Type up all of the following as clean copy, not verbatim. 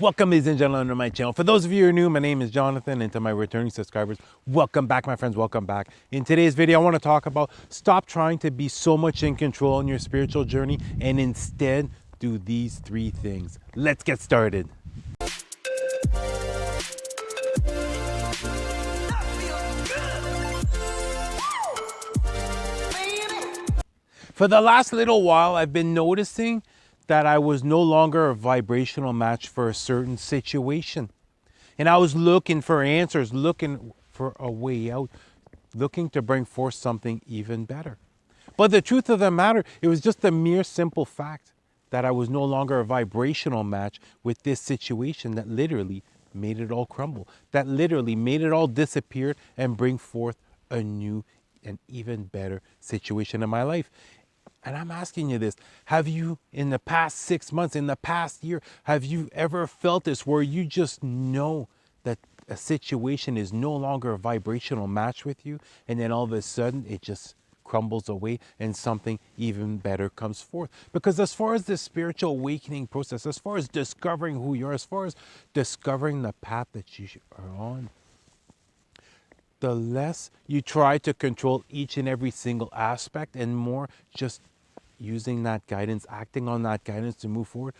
Welcome, ladies and gentlemen, to my channel. For those of you who are new, my name is Jonathan, and to my returning subscribers, welcome back, my friends, welcome back. In today's video, I want to talk about stop trying to be so much in control in your spiritual journey and instead do these three things. Let's get started. For the last little while, I've been noticing that I was no longer a vibrational match for a certain situation. And I was looking for answers, looking for a way out, looking to bring forth something even better. But the truth of the matter, it was just a mere simple fact that I was no longer a vibrational match with this situation that literally made it all crumble, that literally made it all disappear and bring forth a new and even better situation in my life. And I'm asking you this, have you in the past 6 months, in the past year, have you ever felt this where you just know that a situation is no longer a vibrational match with you, and then all of a sudden it just crumbles away and something even better comes forth? Because as far as the spiritual awakening process, as far as discovering who you are, as far as discovering the path that you are on, the less you try to control each and every single aspect and more just using that guidance, acting on that guidance to move forward,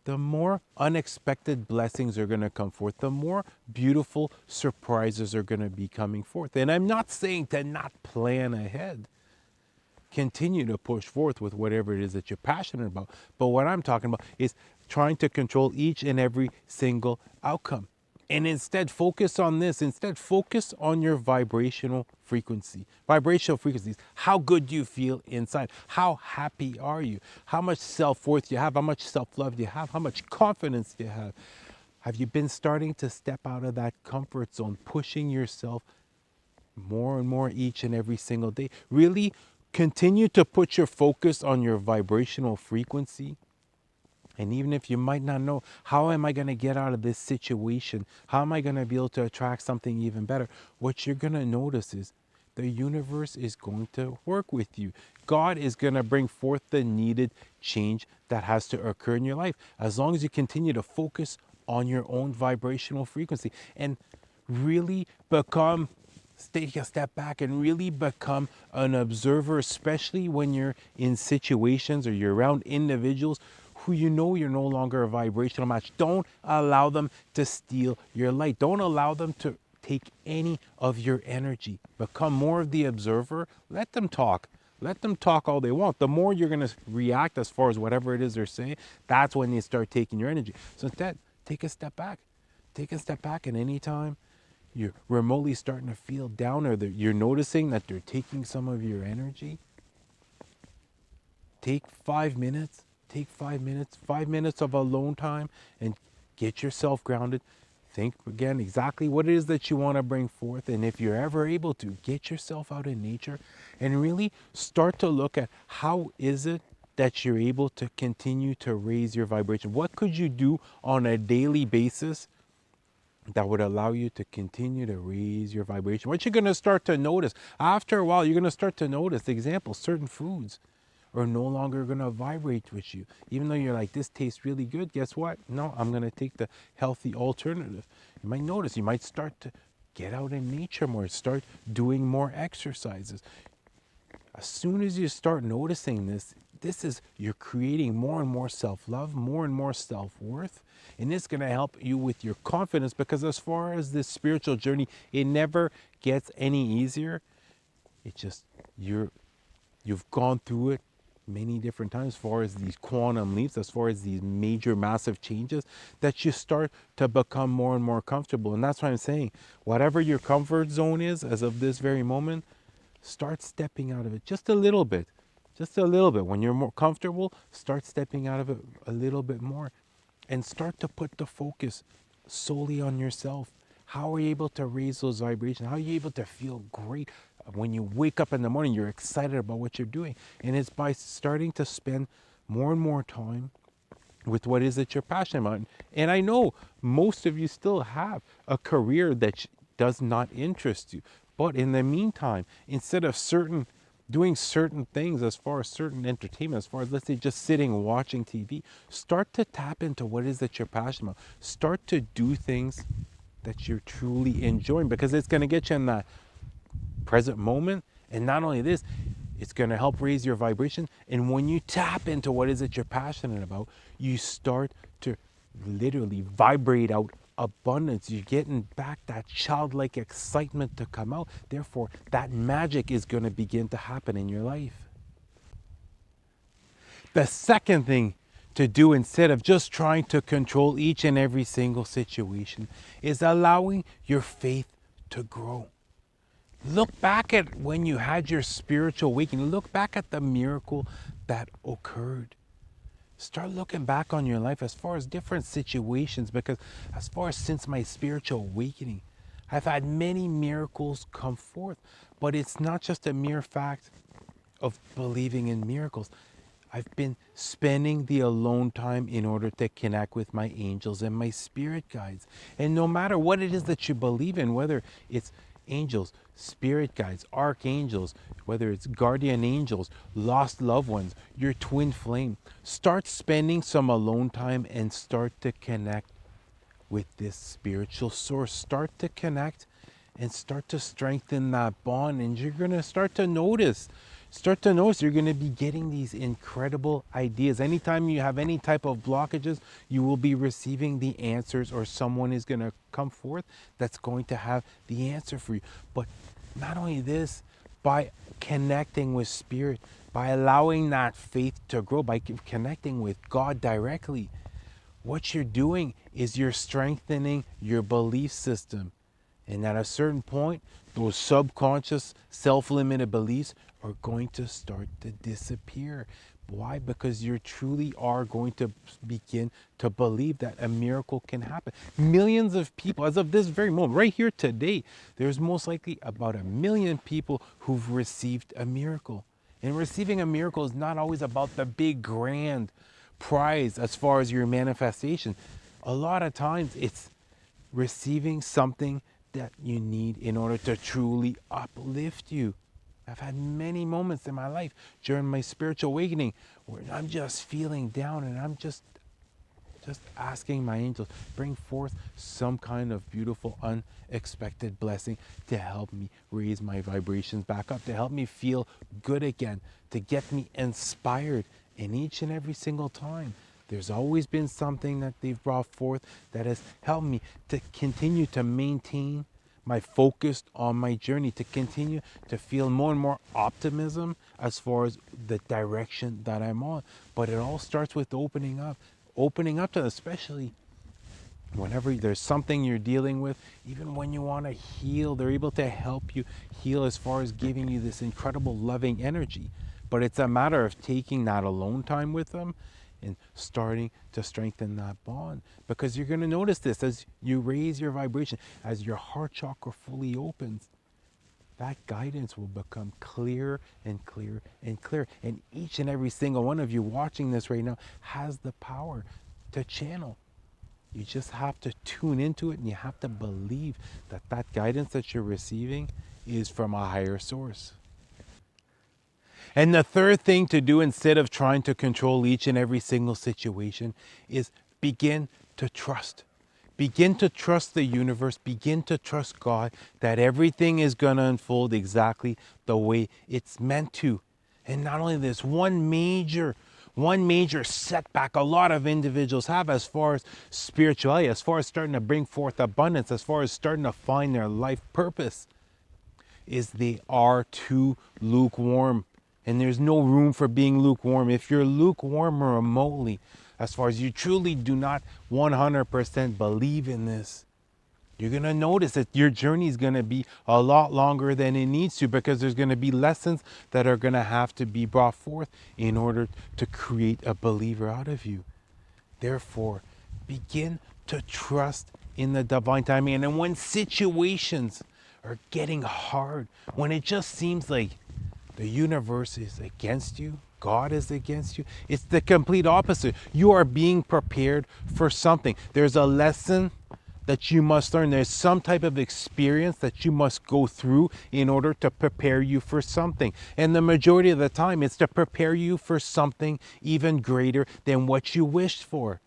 the more unexpected blessings are going to come forth, the more beautiful surprises are going to be coming forth. And I'm not saying to not plan ahead. Continue to push forth with whatever it is that you're passionate about. But what I'm talking about is trying to control each and every single outcome. And instead focus on this. Instead focus on your vibrational frequency. Vibrational frequencies. How good do you feel inside? How happy are you? How much self-worth do you have? How much self-love do you have? How much confidence do you have? Have you been starting to step out of that comfort zone, pushing yourself more and more each and every single day? Really continue to put your focus on your vibrational frequency. And even if you might not know, how am I going to get out of this situation? How am I going to be able to attract something even better? What you're going to notice is the universe is going to work with you. God is going to bring forth the needed change that has to occur in your life. As long as you continue to focus on your own vibrational frequency and really take a step back and really become an observer, especially when you're in situations or you're around individuals who you know you're no longer a vibrational match. Don't allow them to steal your light. Don't allow them to take any of your energy. Become more of the observer. Let them talk. Let them talk all they want. The more you're going to react as far as whatever it is they're saying, that's when they start taking your energy. So instead, take a step back. Take a step back, and anytime you're remotely starting to feel down or that you're noticing that they're taking some of your energy, take 5 minutes, 5 minutes of alone time and get yourself grounded. Think again exactly what it is that you want to bring forth. And if you're ever able to, get yourself out in nature and really start to look at how is it that you're able to continue to raise your vibration. What could you do on a daily basis that would allow you to continue to raise your vibration? What you're going to start to notice after a while, you're going to start to notice, example, certain foods are no longer going to vibrate with you. Even though you're like, this tastes really good, guess what? No, I'm going to take the healthy alternative. You might notice, you might start to get out in nature more, start doing more exercises. As soon as you start noticing this is, you're creating more and more self-love, more and more self-worth. And it's going to help you with your confidence, because as far as this spiritual journey, it never gets any easier. It just, you've gone through it many different times, as far as these quantum leaps, as far as these major massive changes, that you start to become more and more comfortable. And that's why I'm saying, whatever your comfort zone is as of this very moment, start stepping out of it just a little bit. Just a little bit. When you're more comfortable, start stepping out of it a little bit more and start to put the focus solely on yourself. How are you able to raise those vibrations? How are you able to feel great when you wake up in the morning? You're excited about what you're doing. And it's by starting to spend more and more time with what is that you're passionate about. And I know most of you still have a career that does not interest you. But in the meantime, instead of certain doing certain things, as far as certain entertainment, as far as, let's say, just sitting watching TV. Start to tap into what it is that you're passionate about. Start to do things that you're truly enjoying, because it's going to get you in that present moment. And not only this, it's going to help raise your vibration. And when you tap into what is it you're passionate about, you start to literally vibrate out abundance. You're getting back that childlike excitement to come out. Therefore, that magic is going to begin to happen in your life. The second thing to do, instead of just trying to control each and every single situation, is allowing your faith to grow. Look back at when you had your spiritual awakening. Look back at the miracle that occurred. Start looking back on your life as far as different situations, because as far as since my spiritual awakening, I've had many miracles come forth. But it's not just a mere fact of believing in miracles. I've been spending the alone time in order to connect with my angels and my spirit guides. And no matter what it is that you believe in, whether it's angels, spirit guides, archangels, whether it's guardian angels, lost loved ones, your twin flame, start spending some alone time and start to connect with this spiritual source. Start to connect and start to strengthen that bond, and you're going to start to notice you're going to be getting these incredible ideas. Anytime you have any type of blockages, you will be receiving the answers, or someone is going to come forth that's going to have the answer for you. But not only this, by connecting with spirit, by allowing that faith to grow, by connecting with God directly, what you're doing is you're strengthening your belief system. And at a certain point, those subconscious, self-limited beliefs are going to start to disappear. Why? Because you truly are going to begin to believe that a miracle can happen. Millions of people, as of this very moment, right here today, there's most likely about 1 million people who've received a miracle. And receiving a miracle is not always about the big grand prize as far as your manifestation. A lot of times it's receiving something that you need in order to truly uplift you. I've had many moments in my life during my spiritual awakening where I'm just feeling down, and I'm just asking my angels, bring forth some kind of beautiful, unexpected blessing to help me raise my vibrations back up, to help me feel good again, to get me inspired. And each and every single time, there's always been something that they've brought forth that has helped me to continue to maintain my focus on my journey, to continue to feel more and more optimism as far as the direction that I'm on. But it all starts with opening up to, especially whenever there's something you're dealing with. Even when you want to heal, they're able to help you heal as far as giving you this incredible loving energy. But it's a matter of taking that alone time with them and starting to strengthen that bond, because you're going to notice this as you raise your vibration, as your heart chakra fully opens, that guidance will become clearer and clearer and clearer. And each and every single one of you watching this right now has the power to channel. You just have to tune into it, and you have to believe that that guidance that you're receiving is from a higher source. And the third thing to do, instead of trying to control each and every single situation, is begin to trust. Begin to trust the universe. Begin to trust God that everything is going to unfold exactly the way it's meant to. And not only this, one major setback a lot of individuals have as far as spirituality, as far as starting to bring forth abundance, as far as starting to find their life purpose, is they are too lukewarm. And there's no room for being lukewarm. If you're lukewarm remotely, as far as you truly do not 100% believe in this, you're going to notice that your journey is going to be a lot longer than it needs to, because there's going to be lessons that are going to have to be brought forth in order to create a believer out of you. Therefore, begin to trust in the divine timing. And then when situations are getting hard, when it just seems like the universe is against you, God is against you, it's the complete opposite. You are being prepared for something. There's a lesson that you must learn. There's some type of experience that you must go through in order to prepare you for something. And the majority of the time, it's to prepare you for something even greater than what you wished for.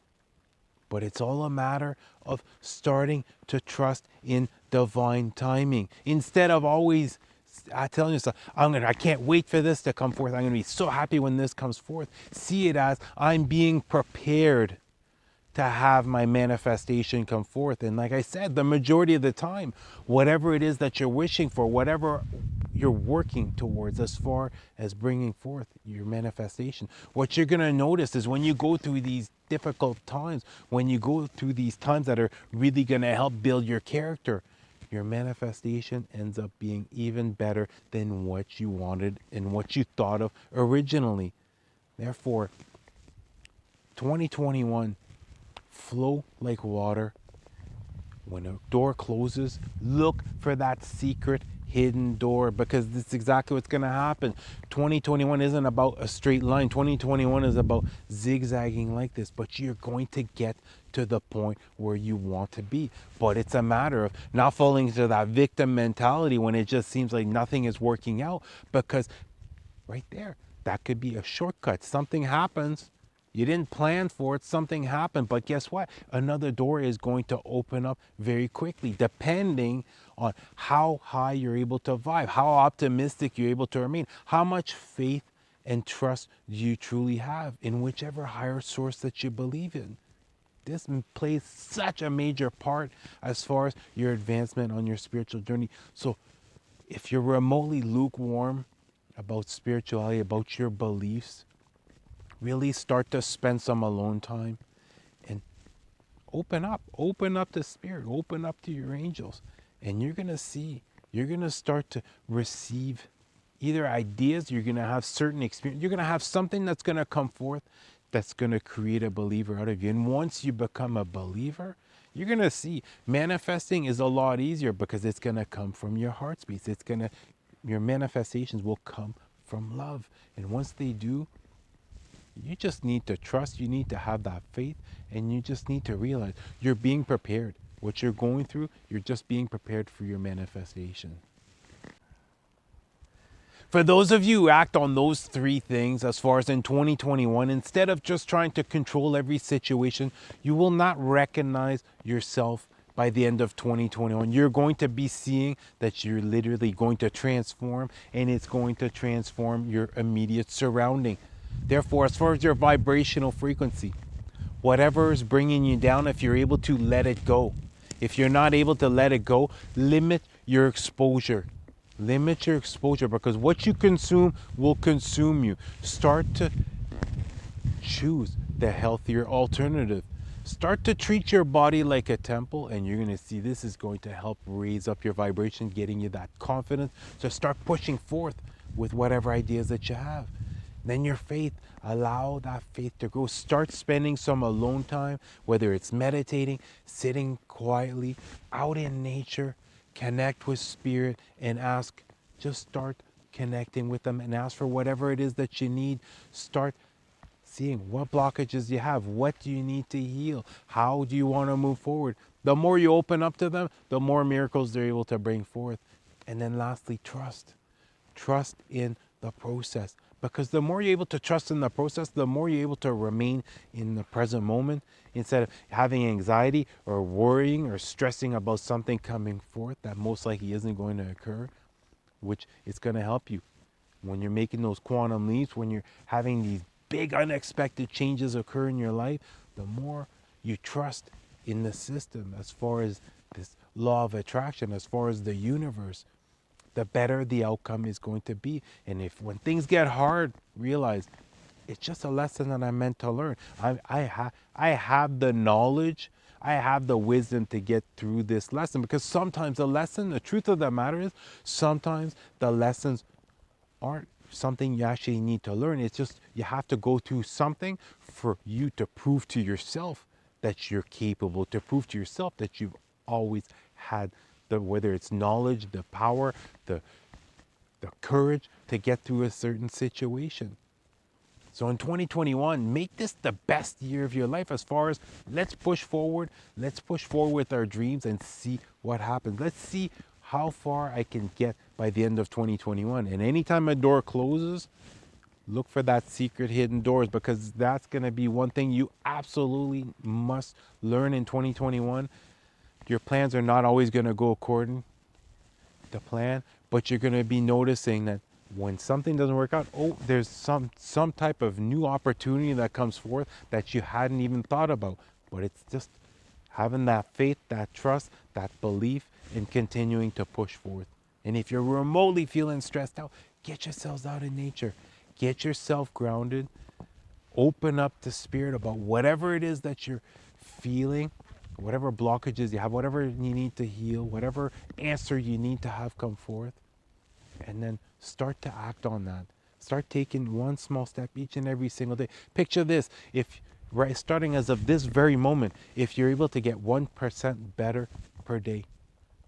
But it's all a matter of starting to trust in divine timing. Instead of always telling yourself, I can't wait for this to come forth. I'm going to be so happy when this comes forth. See it as I'm being prepared to have my manifestation come forth. And like I said, the majority of the time, whatever it is that you're wishing for, whatever you're working towards as far as bringing forth your manifestation, what you're going to notice is when you go through these difficult times, when you go through these times that are really going to help build your character, your manifestation ends up being even better than what you wanted and what you thought of originally. Therefore, 2021, flow like water. When a door closes, look for that secret hidden door, because this is exactly what's going to happen. 2021 isn't about a straight line. 2021 is about zigzagging like this, but you're going to get to the point where you want to be. But it's a matter of not falling into that victim mentality when it just seems like nothing is working out, because right there, that could be a shortcut. Something happens. You didn't plan for it, something happened, but guess what? Another door is going to open up very quickly, depending on how high you're able to vibe, how optimistic you're able to remain, how much faith and trust do you truly have in whichever higher source that you believe in. This plays such a major part as far as your advancement on your spiritual journey. So if you're remotely lukewarm about spirituality, about your beliefs, really start to spend some alone time and open up to spirit, open up to your angels, and you're going to see, you're going to start to receive either ideas, you're going to have certain experience, you're going to have something that's going to come forth that's going to create a believer out of you. And once you become a believer, you're going to see manifesting is a lot easier, because it's going to come from your heart space. Your manifestations will come from love. And once they do, you just need to trust, you need to have that faith, and you just need to realize you're being prepared. What you're going through, you're just being prepared for your manifestation. For those of you who act on those three things as far as in 2021, instead of just trying to control every situation, you will not recognize yourself by the end of 2021. You're going to be seeing that you're literally going to transform, and it's going to transform your immediate surrounding. Therefore, as far as your vibrational frequency, whatever is bringing you down, if you're able to let it go. If you're not able to let it go, limit your exposure. Limit your exposure, because what you consume will consume you. Start to choose the healthier alternative. Start to treat your body like a temple, and you're going to see this is going to help raise up your vibration, getting you that confidence to start pushing forth with whatever ideas that you have. Then your faith, allow that faith to grow. Start spending some alone time, whether it's meditating, sitting quietly, out in nature, connect with spirit and ask, just start connecting with them and ask for whatever it is that you need. Start seeing what blockages you have. What do you need to heal? How do you want to move forward? The more you open up to them, the more miracles they're able to bring forth. And then lastly, trust. Trust in the process. Because the more you're able to trust in the process, the more you're able to remain in the present moment, instead of having anxiety or worrying or stressing about something coming forth that most likely isn't going to occur, which is going to help you. When you're making those quantum leaps, when you're having these big unexpected changes occur in your life, the more you trust in the system as far as this law of attraction, as far as the universe, the better the outcome is going to be. And if when things get hard, realize it's just a lesson that I'm meant to learn. I have the knowledge, I have the wisdom to get through this lesson, because sometimes the truth of the matter is, sometimes the lessons aren't something you actually need to learn. It's just you have to go through something for you to prove to yourself that you're capable, to prove to yourself that you've always had whether it's knowledge, the power, the courage to get through a certain situation. So in 2021, make this the best year of your life as far as let's push forward. Let's push forward with our dreams and see what happens. Let's see how far I can get by the end of 2021. And anytime a door closes, look for that secret hidden doors, because that's going to be one thing you absolutely must learn in 2021. Your plans are not always going to go according to plan, but you're going to be noticing that when something doesn't work out, oh, there's some type of new opportunity that comes forth that you hadn't even thought about. But it's just having that faith, that trust, that belief in continuing to push forth. And if you're remotely feeling stressed out, get yourselves out in nature. Get yourself grounded. Open up to spirit about whatever it is that you're feeling, whatever blockages you have, whatever you need to heal, whatever answer you need to have come forth. And then start to act on that. Start taking one small step each and every single day. Picture this, if right starting as of this very moment, if you're able to get 1% better per day,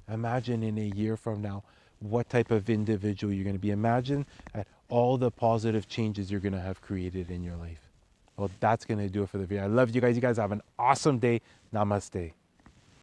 imagine in a year from now what type of individual you're going to be. Imagine at all the positive changes you're going to have created in your life. Well, that's going to do it for the video. I love you guys. You guys have an awesome day. Namaste.